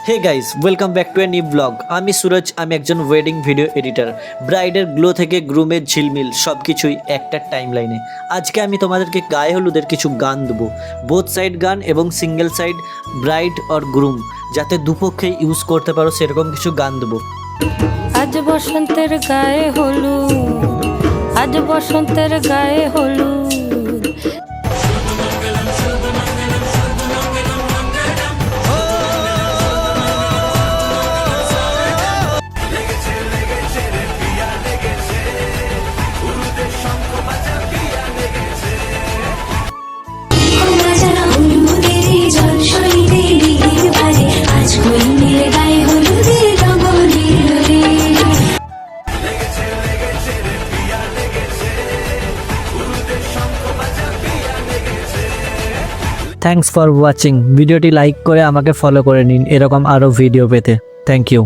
Hey guys, welcome back to a new blog. আমি সুরজ, আমি একজন ওয়েডিং ভিডিও এডিটর। ব্রাইডের গ্লো থেকে গ্রুমের ঝিলমিল সব কিছুই একটা টাইম লাইনে। আজকে আমি তোমাদেরকে গায়ে হলুদের কিছু গান দেবো, বোথ সাইড গান এবং single side, bride or groom, যাতে দুপক্ষেই ইউজ করতে পারো সেরকম কিছু গান দেবো। আজ বসন্তের গায়ে হলুদ, আজ বসন্তের গায়ে হলুদ। Thanks for watching. ভিডিওটি লাইক করে আমাকে ফলো করে নিন এরকম আরও ভিডিও পেতে। Thank you.